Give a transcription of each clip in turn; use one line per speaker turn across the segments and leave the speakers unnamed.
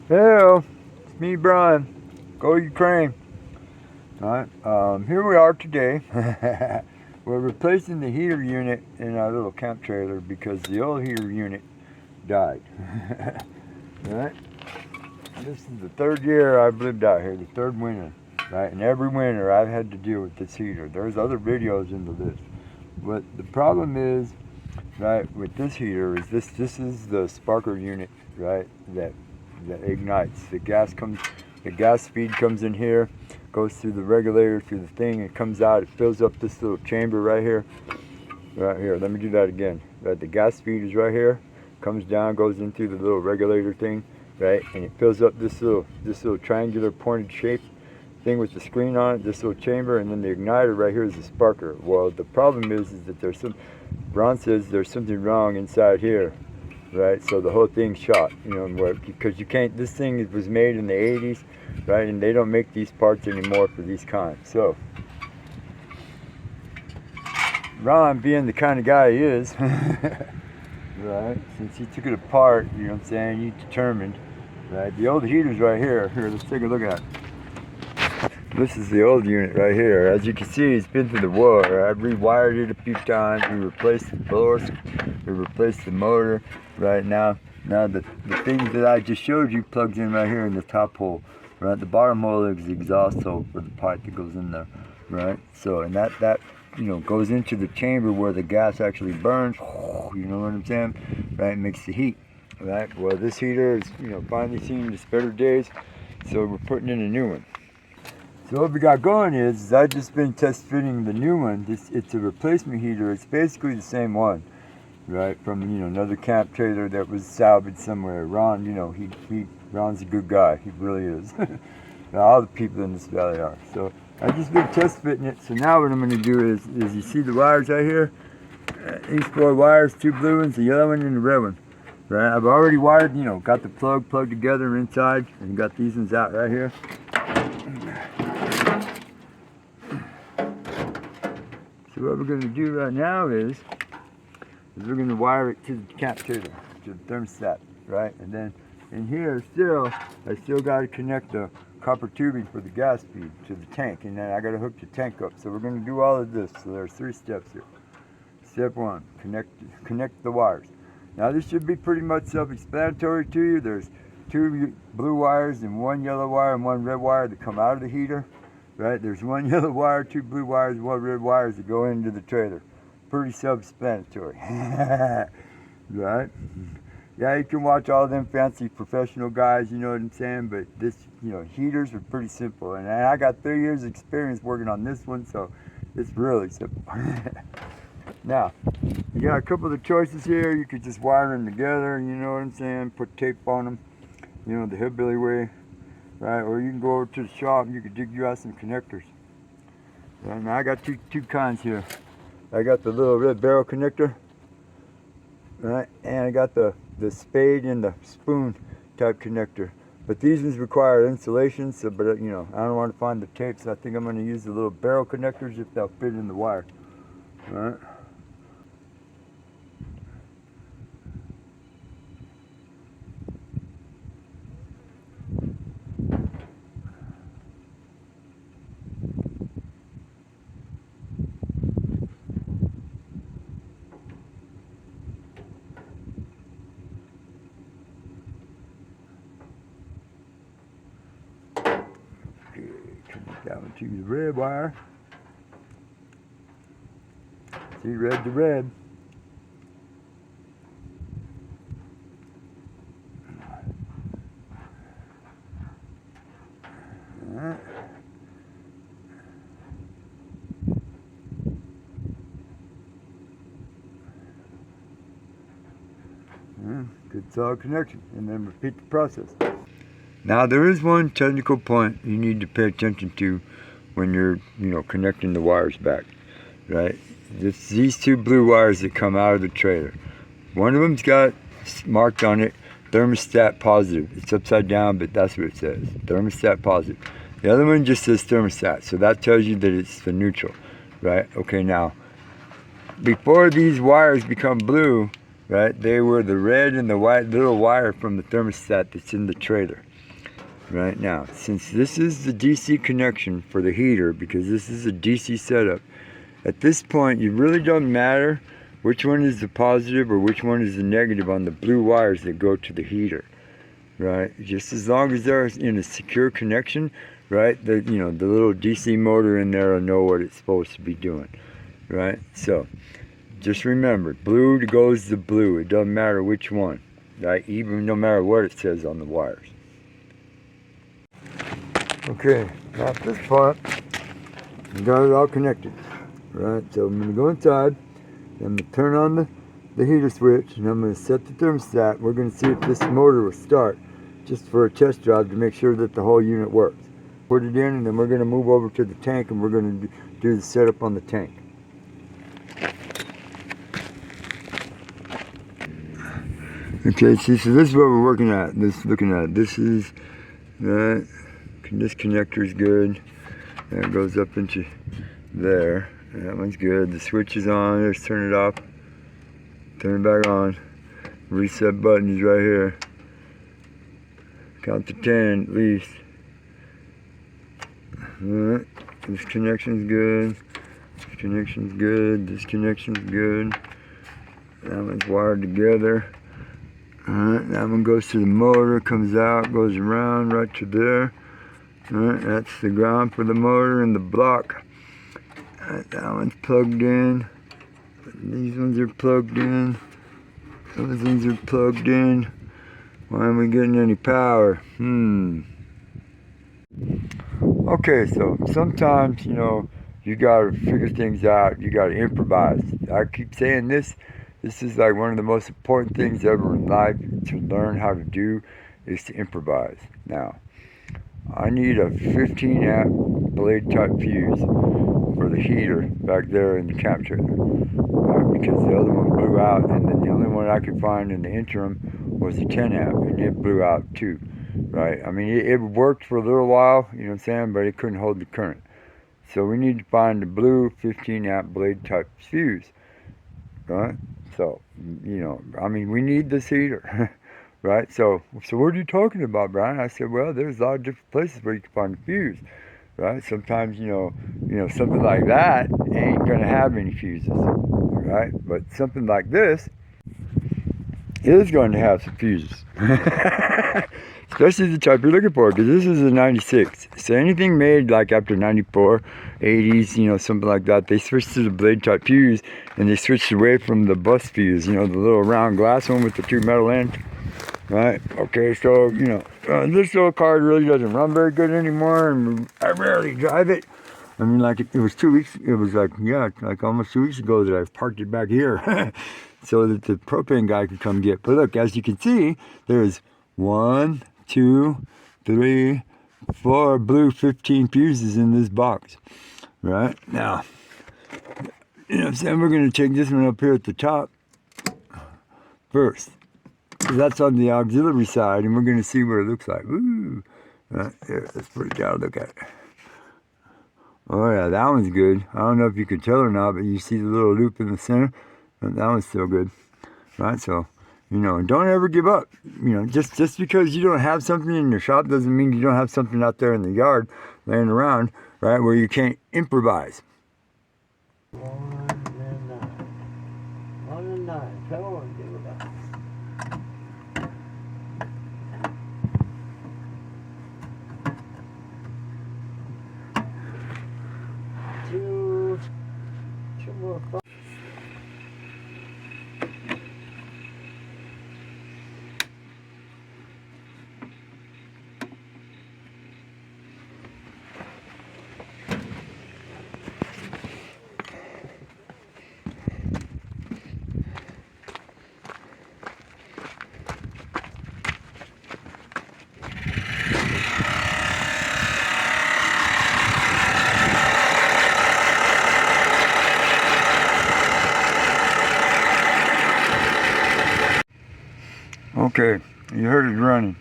Hello, it's me, Brian. Go Ukraine. Alright, here we are today. We're replacing the heater unit in our little camp trailer because the old heater unit died. Alright, this is the third year I've lived out here, the third winter. Right, and every winter I've had to deal with this heater. There's other videos into this. But the problem is, right, with this heater is this is the sparker unit, right, that ignites. The gas feed comes in here, goes through the regulator, through the thing, and comes out. It fills up this little chamber right here. Right here, let me do that again. Right, the gas feed is right here, comes down, goes into the little regulator thing, right, and it fills up this little triangular pointed shape thing with the screen on it, this little chamber, and then the igniter right here is the sparker. Well, the problem is that there's Ron says there's something wrong inside here. Right, so the whole thing's shot, you know, because you can't, this thing was made in the 80s, right, and they don't make these parts anymore for these kinds. So, Ron, being the kind of guy he is, right, since he took it apart, you know what I'm saying, he determined, right, the old heater's right here. Here, let's take a look at it. This is the old unit right here. As you can see, it's been through the war. I've rewired it a few times. We replaced the blowers. We replaced the motor. Right now the thing that I just showed you plugs in right here in the top hole. Right, the bottom hole is the exhaust hole for the pipe that goes in there. Right, so and that you know goes into the chamber where the gas actually burns. You know what I'm saying? Right, makes the heat. Right. Well, this heater is finally seen its better days, so we're putting in a new one. So what we got going is I've just been test fitting the new one. It's a replacement heater. It's basically the same one, right? From another camp trailer that was salvaged somewhere. Ron, Ron's a good guy. He really is. All the people in this valley are. So I've just been test fitting it. So now what I'm going to do is you see the wires right here. These 4 wires, 2 blue ones, the yellow one, and the red one. Right? I've already wired. Got the plug plugged together inside, and got these ones out right here. So what we're going to do right now is we're going to wire it to the camp trailer, to the thermostat, right? And then in here I still got to connect the copper tubing for the gas feed to the tank, and then I got to hook the tank up. So we're going to do all of this. So there's 3 steps here. Step 1, connect the wires. Now this should be pretty much self-explanatory to you. There's 2 blue wires and 1 yellow wire and 1 red wire that come out of the heater. Right, there's 1 yellow wire, 2 blue wires, 1 red wires that go into the trailer. Pretty self-explanatory. Right? Yeah, you can watch all them fancy professional guys, you know what I'm saying? But this, heaters are pretty simple. And I got 3 years experience working on this one, so it's really simple. Now, you got a couple of choices here. You could just wire them together, you know what I'm saying? Put tape on them, the hillbilly way. Right, or you can go over to the shop and you can dig you out some connectors. And now I got two kinds here. I got the little red barrel connector, right, and I got the spade and the spoon type connector. But these ones require insulation, so I don't want to find the tape, so I think I'm going to use the little barrel connectors if they'll fit in the wire. All right. Down to the red wire. See, red to red. All right. Good solid connection, and then repeat the process. Now there is one technical point you need to pay attention to when you're, connecting the wires back, right? These 2 blue wires that come out of the trailer. One of them's got marked on it, thermostat positive. It's upside down, but that's what it says, thermostat positive. The other one just says thermostat, so that tells you that it's the neutral, right? Okay, now, before these wires become blue, right, they were the red and the white little wire from the thermostat that's in the trailer. right now. Since this is the DC connection for the heater, because this is a DC setup, at this point it really doesn't matter which one is the positive or which one is the negative on the blue wires that go to the heater, right? Just as long as they're in a secure connection, right? The little DC motor in there will know what it's supposed to be doing, right? So just remember, blue goes to blue. It doesn't matter which one, right? Even no matter what it says on the wires. Okay, now at this point, we got it all connected, right? So I'm going to go inside, and I'm going to turn on the heater switch, and I'm going to set the thermostat. We're going to see if this motor will start, just for a test drive to make sure that the whole unit works. Put it in, and then we're going to move over to the tank, and we're going to do the setup on the tank. Okay, see, so this is what we're looking at. This is that. This connector is good. That goes up into there. That one's good. The switch is on. Let's turn it off. Turn it back on. Reset button is right here. Count to 10 at least. Alright. This connection's good. This connection's good. This connection's good. That one's wired together. Alright, that one goes to the motor, comes out, goes around right to there. Alright, that's the ground for the motor and the block. Alright, that one's plugged in. These ones are plugged in. Those ones are plugged in. Why aren't we getting any power? Okay, so sometimes, you gotta figure things out. You gotta improvise. I keep saying this. This is like one of the most important things ever in life to learn how to do, is to improvise. Now, I need a 15 amp blade type fuse for the heater back there in the camp trailer, right? Because the other one blew out, and then the only one I could find in the interim was a 10 amp, and it blew out too, right? I mean, it worked for a little while, you know what I'm saying, but it couldn't hold the current. So we need to find the blue 15 amp blade type fuse, right? So, I mean, we need this heater. Right, so what are you talking about, Brian? I said, well, there's a lot of different places where you can find a fuse, right? Sometimes, something like that ain't gonna have any fuses, right? But something like this is going to have some fuses, especially the type you're looking for, because this is a 96. So anything made like after 94, 80s, something like that, they switched to the blade type fuse, and they switched away from the bus fuse, the little round glass one with the two metal ends. Right, okay, so, this little car really doesn't run very good anymore, and I rarely drive it. I mean, like, it was almost 2 weeks ago that I parked it back here, so that the propane guy could come get. But look, as you can see, there's 1, 2, 3, 4 blue 15 fuses in this box, right? Now, we're going to take this one up here at the top first. That's on the auxiliary side, and we're going to see what it looks like. Woo! Right there, let's put it down, look at it. Oh yeah, that one's good. I don't know if you can tell or not, but you see the little loop in the center? That one's still good. Right, so, don't ever give up. Just because you don't have something in your shop doesn't mean you don't have something out there in the yard laying around, right, where you can't improvise.
1 and 9. 1 and 9. Come on, give it up. Two more.
Okay, you heard it running,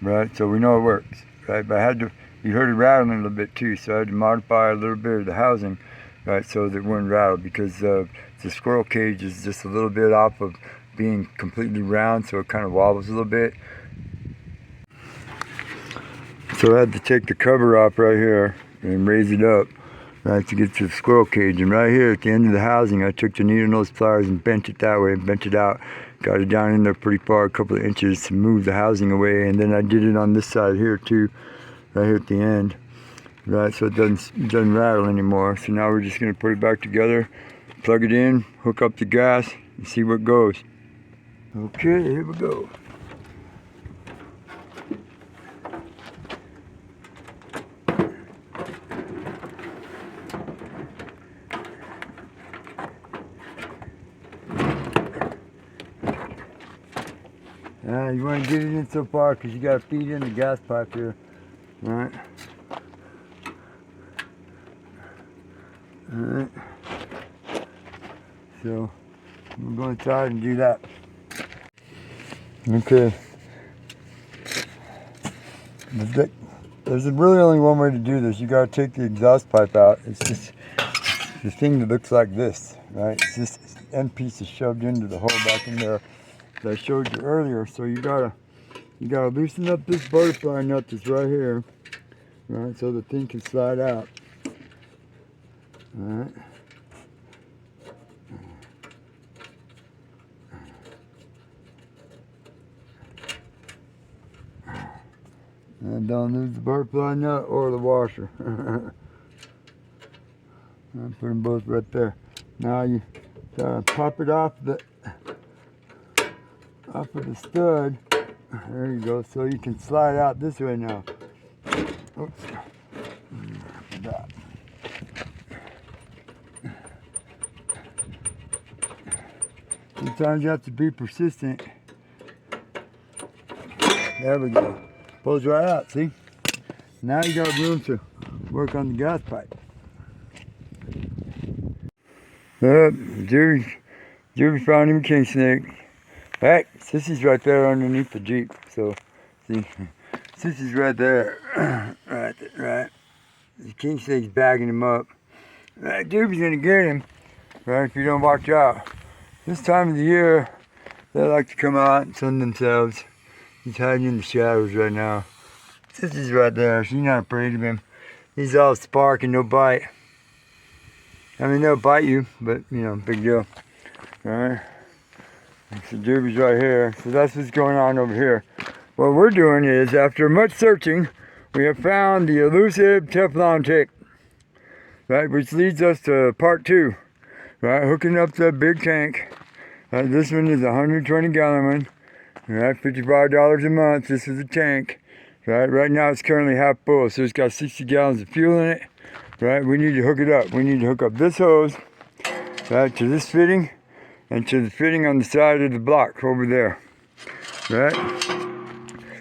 right? So we know it works, right? But you heard it rattling a little bit too, so I had to modify a little bit of the housing, right, so that it wouldn't rattle, because the squirrel cage is just a little bit off of being completely round, so it kind of wobbles a little bit. So I had to take the cover off right here and raise it up, right, to get to the squirrel cage. And right here at the end of the housing, I took the needle nose pliers and bent it that way, bent it out, got it down in there pretty far, a couple of inches to move the housing away. And then I did it on this side here too, right here at the end, right, so it doesn't rattle anymore. So now we're just gonna put it back together, plug it in, hook up the gas, and see what goes. Okay, here we go. You want to get it in so far because you got to feed in the gas pipe here. Alright. Alright. So, we're going to try and do that. Okay. There's really only one way to do this. You got to take the exhaust pipe out. It's just the thing that looks like this, right? It's just the end piece is shoved into the hole back in there that I showed you earlier. So you gotta loosen up this butterfly nut that's right here, right? So the thing can slide out. All right. And don't lose the butterfly nut or the washer. I put them both right there. Now you gotta pop it off of the stud. There you go. So you can slide out this way now. Oops. Sometimes you have to be persistent. There we go. Pulls right out, see? Now you got room to work on the gas pipe. Jerry found him a king snake. Right, Sissy's right there underneath the Jeep. So, see, Sissy's right there. Right. The king snake's bagging him up. Right, Jerry's gonna get him, right, if you don't watch out. This time of the year, they like to come out and sun themselves. He's hiding in the shadows right now. Sissy's right there. She's not afraid of him. He's all spark and no bite. I mean, they'll bite you, but, you know, big deal. Alright. So Derby's right here. So that's what's going on over here. What we're doing is, after much searching, we have found the elusive Teflon tape. Right, which leads us to part 2. Right, hooking up the big tank. This one is a 120 gallon one. Right, $55 a month. This is a tank. Right now it's currently half full, so it's got 60 gallons of fuel in it. Right, we need to hook it up. We need to hook up this hose, right, to this fitting, and to the fitting on the side of the block over there. Right?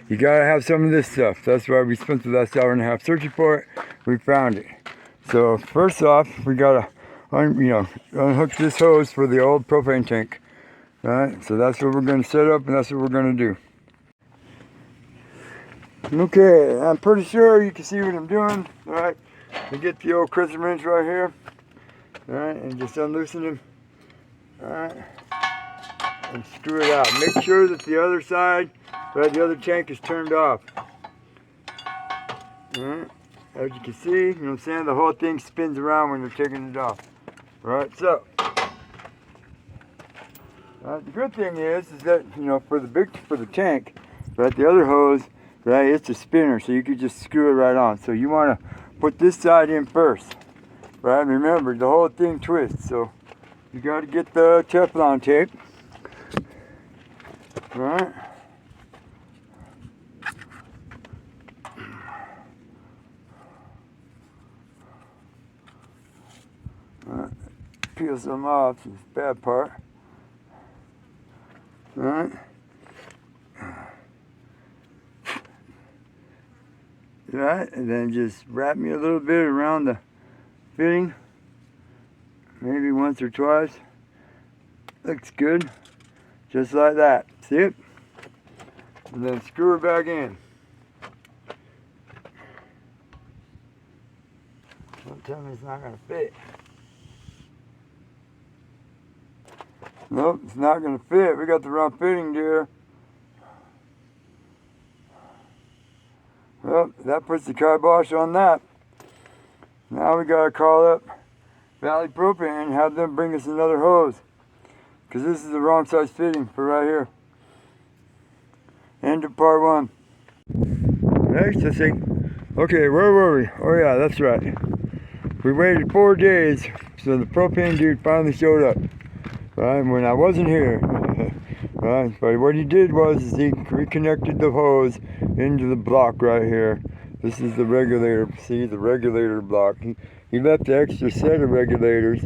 You gotta have some of this stuff. That's why we spent the last hour and a half searching for it. We found it. So first off, we gotta, unhook this hose for the old propane tank. Right? So that's what we're gonna set up, and that's what we're gonna do. Okay, I'm pretty sure you can see what I'm doing. All right, we get the old crescent wrench right here. All right, and just unloosen him. All right, and screw it out. Make sure that the other side, right, the other tank is turned off. All right, as you can see, you know what I'm saying, the whole thing spins around when you're taking it off. All right, so. The good thing is that, you know, for the tank, right, the other hose, right, it's a spinner, so you could just screw it right on. So you want to put this side in first, right? Remember, the whole thing twists, so you got to get the Teflon tape, right? Peel some off, this bad part. Alright. Right, and then just wrap me a little bit around the fitting. Maybe once or twice. Looks good. Just like that. See it? And then screw it back in. Don't tell me it's not going to fit. Nope, it's not going to fit. We got the wrong fitting, dear. Well, that puts the kibosh on that. Now we gotta call up Valley Propane and have them bring us another hose. Because this is the wrong size fitting for right here. End of part 1. Next, let's see. Okay, where were we? Oh yeah, that's right. We waited 4 days, so the propane dude finally showed up. Right, when I wasn't here. Right, but what he did was he reconnected the hose into the block right here. This is the regulator. See the regulator block. He left the extra set of regulators,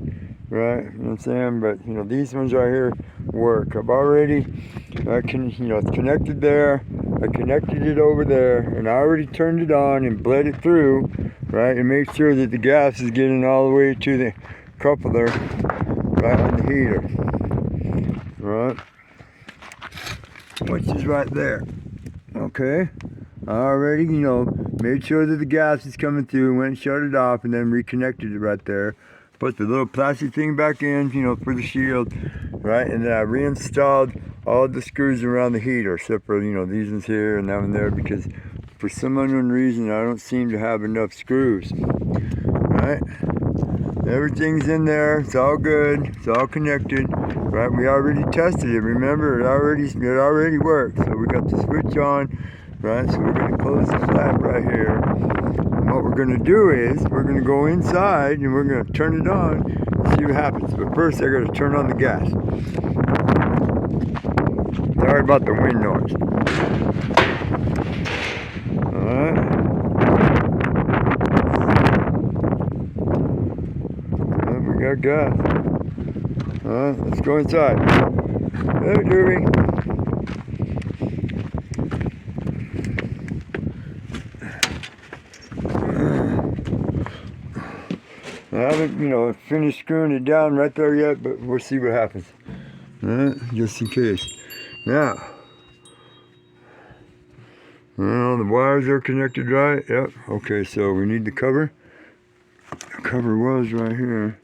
right? You know what I'm saying? But you know these ones right here work. I've already, it's connected there. I connected it over there, and I already turned it on and bled it through, right? And made sure that the gas is getting all the way to the coupler, right on the heater, right? Which is right there. Okay. I already, made sure that the gas is coming through, went and shut it off, and then reconnected it right there. Put the little plastic thing back in, for the shield, right? And then I reinstalled all the screws around the heater, except for, these ones here and that one there, because for some unknown reason, I don't seem to have enough screws, right? Everything's in there, it's all good, it's all connected, right? We already tested it, remember, it already works. So we got the switch on, right? So we're gonna close the flap right here. And what we're gonna do is, we're gonna go inside and we're gonna turn it on and see what happens. But first I gotta turn on the gas. Sorry about the wind noise. Alright. We got gas. Alright, let's go inside. Hey, Doobie. I haven't, finished screwing it down right there yet, but we'll see what happens. Alright, just in case. Now, the wires are connected right. Yep. Okay, so we need the cover. The cover was right here.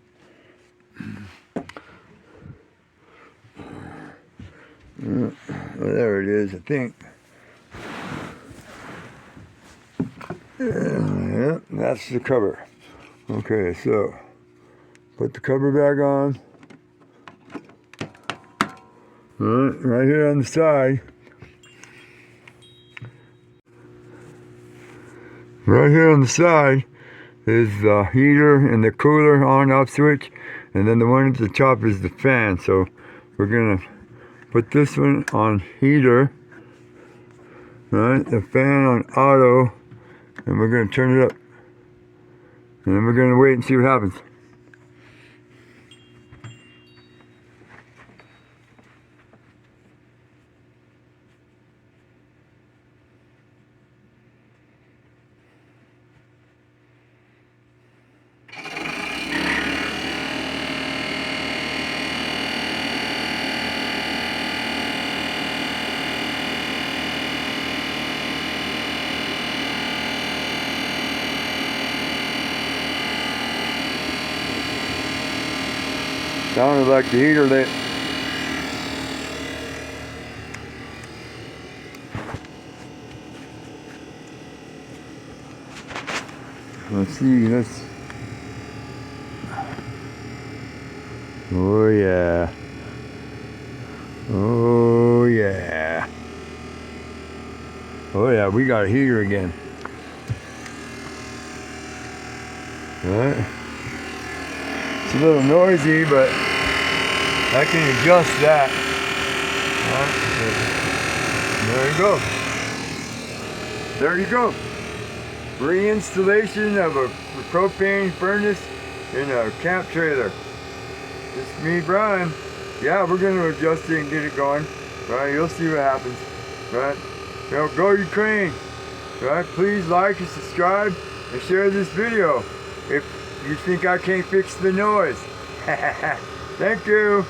Well, there it is, I think. Yeah, that's the cover. Okay, so put the cover back on. Right here on the side. Right here on the side is the heater and the cooler on-off switch, and then the one at the top is the fan. So we're gonna put this one on heater, right? The fan on auto, and we're gonna turn it up. And then we're gonna wait and see what happens. Sounded like the heater lit. Let's see, oh yeah. Oh yeah. Oh yeah, we got a heater again. Alright. It's a little noisy, but I can adjust that. Right. There you go. Reinstallation of a propane furnace in a camp trailer. It's me, Brian. Yeah, we're going to adjust it and get it going. Right, you'll see what happens. Right. Go Ukraine. Right. Please like and subscribe and share this video if you think I can't fix the noise. Thank you.